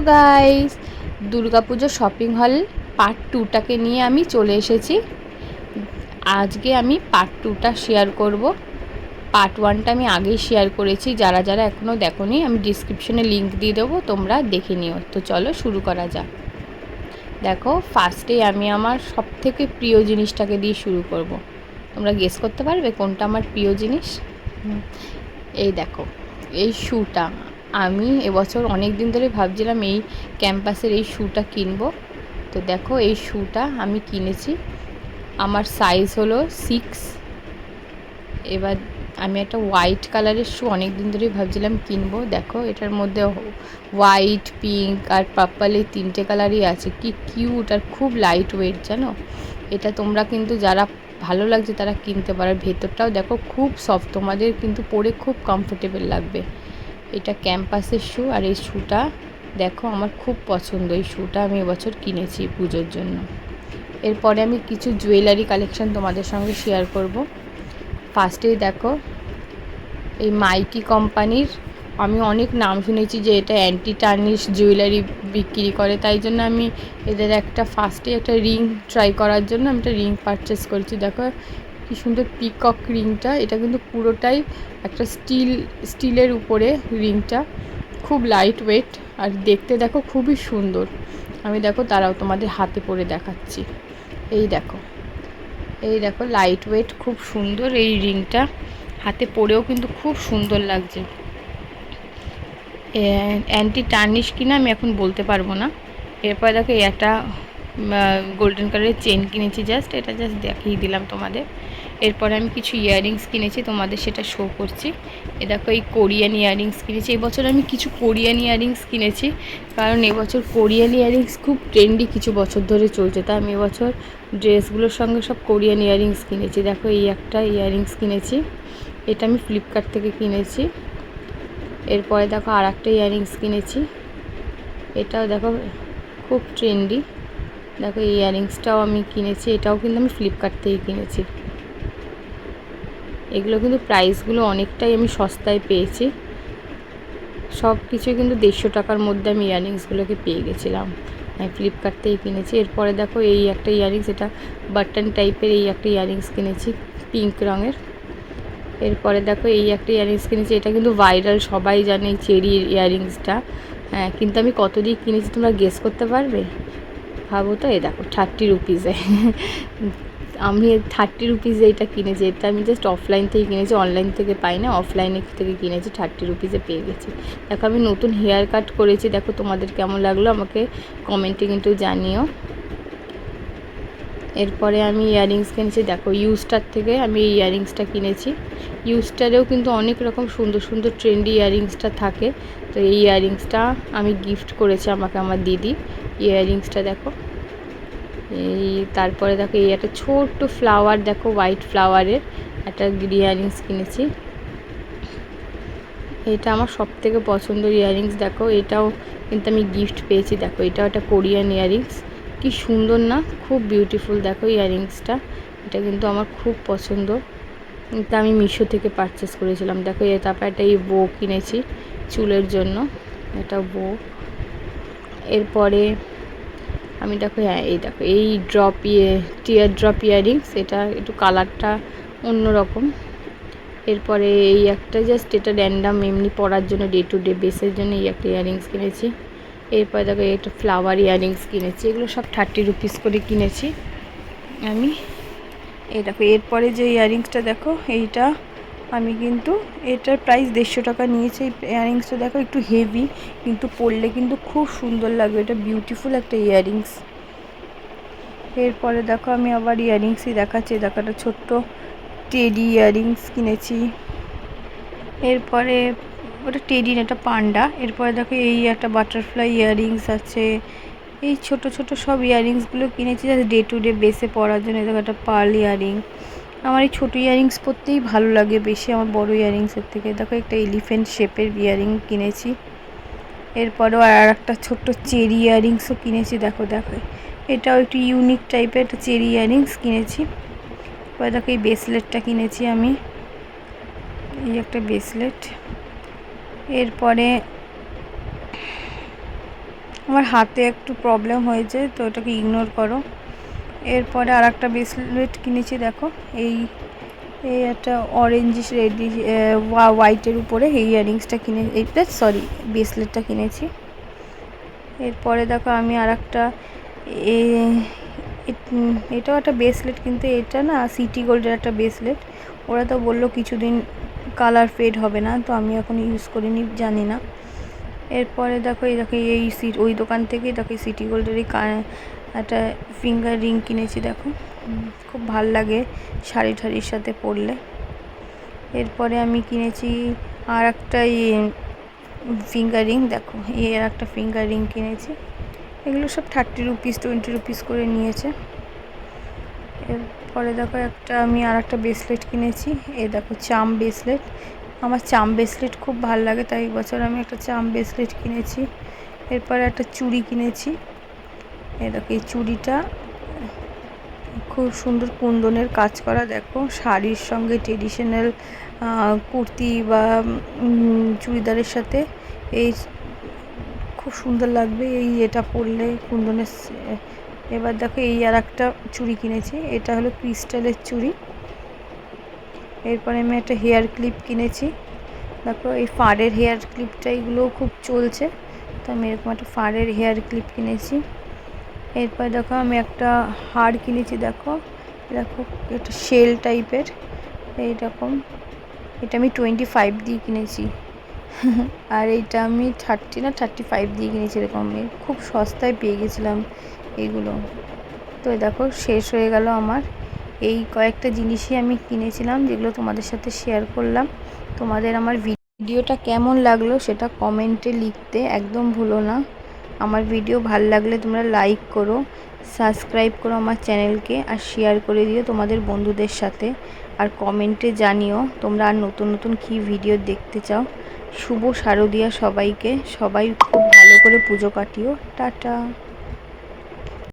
Guys, Durga Puja shopping হল part 2টাকে নিয়ে আমি চলে এসেছি। আজকে আমি পার্ট 2টা শেয়ার করব। পার্ট 1টা আমি আগেই শেয়ার করেছি, যারা যারা এখনও দেখোনি আমি ডিসক্রিপশনে লিংক দিয়ে দেবো, তোমরা দেখে নিও। তো চলো শুরু করা যাক। দেখো, ফার্স্টে আমি আমার সবথেকে প্রিয় জিনিসটাকে দিয়ে শুরু করব। তোমরা গেস করতে পারবে কোনটা আমার প্রিয় জিনিস? এই দেখো, এই শ্যুটা। আমি এবছর অনেক দিন ধরে ভাবছিলাম এই ক্যাম্পাসের এই শ্যুটা কিনবো। তো দেখো, এই শ্যুটা আমি কিনেছি। আমার সাইজ হলো 6। এবার আমি একটা হোয়াইট কালারের শ্যু অনেক দিন ধরেই ভাবছিলাম কিনবো। দেখো, এটার মধ্যে হোয়াইট, পিঙ্ক আর পার্পল এই 3টে কালারই আছে। কি কিউট আর খুব লাইট ওয়েট, জানো। এটা তোমরা কিন্তু যারা ভালো লাগছে তারা কিনতে পারো। ভেতরটাও দেখো খুব সফট, তোমাদের কিন্তু পরে খুব কমফোর্টেবল লাগবে। এটা ক্যাম্পাসের শ্যু, আর এই শ্যুটা দেখো আমার খুব পছন্দ। এই শ্যুটা আমি এবছর কিনেছি পুজোর জন্য। এরপরে আমি কিছু জুয়েলারি কালেকশন তোমাদের সঙ্গে শেয়ার করব। ফার্স্টেই দেখো, এই মাইকি কোম্পানির আমি অনেক নাম শুনেছি যে এটা অ্যান্টি টার্নিশ জুয়েলারি বিক্রি করে, তাই জন্য আমি এদের ফার্স্টে একটা রিং ট্রাই করার জন্য আমি একটা রিং পারচেস করেছি। দেখো কি সুন্দর পিকক রিংটা। এটা কিন্তু পুরোটাই একটা স্টিলের উপরে রিংটা, খুব লাইট ওয়েট আর দেখতে দেখো খুবই সুন্দর। আমি দেখো তারাও তোমাদের হাতে পরে দেখাচ্ছি। এই দেখো লাইট ওয়েট, খুব সুন্দর এই রিংটা। হাতে পরেও কিন্তু খুব সুন্দর লাগছে। অ্যান্টি টার্নিশ কিনা আমি এখন বলতে পারবো না। এরপর দেখো এই একটা গোল্ডেন কালারের চেন কিনেছি, জাস্ট দেখিয়ে দিলাম তোমাদের। এরপরে আমি কিছু ইয়াররিংস কিনেছি, তোমাদের সেটা শো করছি। দেখো, এই কোরিয়ান ইয়াররিংস কিনেছি। এবছর আমি কিছু কোরিয়ান ইয়াররিংস কিনেছি, কারণ এবছর কোরিয়ান ইয়াররিংস খুব ট্রেন্ডি কিছু বছর ধরে চলছে। তাই আমি এবছর ড্রেসগুলোর সঙ্গে সব কোরিয়ান ইয়াররিংস কিনেছি। দেখো, এই একটা ইয়াররিংস কিনেছি, এটা আমি ফ্লিপকার্ট থেকে কিনেছি। এরপরে দেখো আর একটা ইয়াররিংস কিনেছি, এটাও দেখো খুব ট্রেন্ডি। দেখো, এই ইয়াররিংসটাও আমি কিনেছি, এটাও কিন্তু আমি ফ্লিপকার্ট থেকে কিনেছি। এগুলো কিন্তু প্রাইসগুলো অনেকটাই আমি সস্তায় পেয়েছি। সব কিছুই কিন্তু 150 টাকার মধ্যে আমি ইয়াররিংসগুলোকে পেয়ে গেছিলাম। আমি ফ্লিপকার্ট থেকে কিনেছি। এরপরে দেখো এই একটা ইয়াররিংস, এটা বাটন টাইপের এই একটা ইয়াররিংস কিনেছি, পিঙ্ক রঙের। এরপরে দেখো এই একটা ইয়াররিংস কিনেছি, এটা কিন্তু ভাইরাল, সবাই জানে এই চেরি ইয়াররিংসটা। হ্যাঁ, কিন্তু আমি কত দিয়ে কিনেছি তোমরা গেস করতে পারবে? ভাবো তো। এই দেখো 30 রুপিসে। আমি 30 রুপিসে এটা কিনেছি। এটা আমি জাস্ট অফলাইন থেকে কিনেছি, অনলাইন থেকে পাই না, অফলাইনে থেকে কিনেছি। 30 রুপিসে পেয়ে গেছি। দেখো, আমি নতুন হেয়ার কাট করেছি, দেখো তোমাদের কেমন লাগলো আমাকে কমেন্টে কিন্তু জানিও। এরপরে আমি ইয়াররিংস কিনেছি, দেখো ইউস্টার থেকে আমি এই ইয়াররিংসটা কিনেছি। ইউস্টারেও কিন্তু অনেক রকম সুন্দর সুন্দর ট্রেন্ডি ইয়াররিংসটা থাকে। তো এই ইয়াররিংসটা আমি গিফট করেছি আমাকে আমার দিদি। ইয়াররিংসটা দেখো এই। তারপরে দেখো এই একটা ছোট্ট ফ্লাওয়ার, দেখো হোয়াইট ফ্লাওয়ারের একটা ইয়াররিংস কিনেছি। এটা আমার সবথেকে পছন্দের ইয়াররিংস। দেখো, এটাও কিন্তু আমি গিফট পেয়েছি। দেখো, এটাও একটা কোরিয়ান ইয়াররিংস, কি সুন্দর না, খুব বিউটিফুল। দেখো ইয়াররিংসটা, এটা কিন্তু আমার খুব পছন্দ। এটা আমি মিশো থেকে পারচেস করেছিলাম। দেখো, তারপর একটা এই বো কিনেছি চুলের জন্য, এটা বো। এরপরে আমি দেখো, হ্যাঁ এই দেখো এই টিয়ার ড্রপ ইয়াররিংস, এটা একটু কালারটা অন্যরকম। এরপরে এই একটা জাস্ট এটা র্যান্ডাম এমনি পরার জন্য, ডে টু ডে বেসের জন্য এই একটা ইয়াররিংস কিনেছি। এরপরে দেখো একটা ফ্লাওয়ার ইয়াররিংস কিনেছি। এগুলো সব 30 রুপিস করে কিনেছি আমি। এই দেখো, এরপরে যে ইয়াররিংসটা দেখো, এইটা আমি কিন্তু এটার প্রাইস 150 টাকা নিয়েছে। এই ইয়াররিংসটা দেখো একটু হেভি, কিন্তু পরলে কিন্তু খুব সুন্দর লাগবে। এটা বিউটিফুল একটা ইয়াররিংস। এরপরে দেখো আমি আবার ইয়াররিংসই দেখাচ্ছি। দেখো একটা ছোট্ট টেডি ইয়াররিংস কিনেছি। এরপরে ওটা টেডি না, এটা পান্ডা। এরপরে দেখো এই একটা বাটারফ্লাই ইয়াররিংস আছে। এই ছোট ছোট সব ইয়াররিংসগুলো কিনেছি ডে টু ডে বেসে পরার জন্য। দেখো একটা পার্ল ইয়াররিং। আমার এই ছোটো ইয়াররিংস পরতেই ভালো লাগে বেশি আমার বড় ইয়াররিংসের থেকে। দেখো একটা এলিফ্যান্ট শেপের ইয়াররিং কিনেছি। এরপরেও আর একটা ছোট্ট চেরি ইয়াররিংসও কিনেছি। দেখো দেখো, এটাও একটু ইউনিক টাইপের একটা চেরি ইয়াররিংস কিনেছি। এরপরে দেখো এই ব্রেসলেটটা কিনেছি আমি, এই একটা ব্রেসলেট। এরপরে আমার হাতে একটু প্রবলেম হয়েছে, তো এটাকে ইগনোর করো। এরপরে আর একটা ব্রেসলেট কিনেছি, দেখো এই এই একটা অরেঞ্জিশ রেডিশ হোয়াইটের উপরে এই ইয়াররিংসটা কিনে, এইটা সরি ব্রেসলেটটা কিনেছি। এরপরে দেখো আমি আর একটা এটাও একটা ব্রেসলেট, কিন্তু এটা না সিটি গোল্ডের একটা ব্রেসলেট। ওরা তো বললো কিছুদিন কালার ফেড হবে না, তো আমি এখন ইউজ করিনি, জানি না। এরপরে দেখো এই ওই দোকান থেকেই দেখো এই সিটি গোল্ডের একটা ফিঙ্গার রিং কিনেছি, দেখো খুব ভাল লাগে শাড়ি ঠাড়ির সাথে পরলে। এরপরে আমি কিনেছি আর একটা ফিঙ্গার রিং, দেখো এর একটা ফিঙ্গার রিং কিনেছি। এগুলো সব 30 রুপিস 20 রুপিস করে নিয়েছে। এরপরে দেখো আমি আর একটা ব্রেসলেট কিনেছি, দেখো চাম ব্রেসলেট। আমার চাম ব্রেসলেট খুব ভালো লাগে, তাই এবছর আমি একটা চাম ব্রেসলেট কিনেছি। এরপরে একটা চুড়ি কিনেছি, দেখো এই চুড়িটা খুব সুন্দর কুন্দনের কাজ করা, দেখো শাড়ির সঙ্গে ট্রেডিশনাল কুর্তি বা চুড়িদারের সাথে এই খুব সুন্দর লাগবে এটা পরলে কুন্দনের। এবার দেখো এই আর একটা চুড়ি কিনেছি, এটা হলো ক্রিস্টালের চুড়ি। এরপরে আমি একটা হেয়ার ক্লিপ কিনেছি, দেখো এই ফাড়ের হেয়ার ক্লিপটা, এগুলোও খুব চলছে, তো আমি এরকম একটা ফাড়ের হেয়ার ক্লিপ কিনেছি। এরপর দেখো আমি একটা হার কিনেছি, দেখো দেখো একটা শেল টাইপের এইরকম। এটা আমি 25 দিয়ে কিনেছি আর এইটা আমি 30 না 35 দিয়ে কিনেছি, এরকম খুব সস্তায় পেয়ে গেছিলাম এগুলো। তো দেখো শেষ হয়ে গেল আমার। এই কয়েকটা জিনিসই আমি কিনেছিলাম, যেগুলো তোমাদের সাথে শেয়ার করলাম। তোমাদের আমার ভিডিওটা কেমন লাগলো সেটা কমেন্টে লিখতে একদম ভুলো না। আমার ভিডিও ভালো লাগলে তোমরা লাইক করো, সাবস্ক্রাইব করো আমার চ্যানেলকে, আর শেয়ার করে দিও তোমাদের বন্ধুদের সাথে। আর কমেন্টে জানিও তোমরা আর নতুন নতুন কী ভিডিও দেখতে চাও। শুভ শারদিয়া সবাইকে, সবাই খুব ভালো করে পুজো কাটিও। টাটা।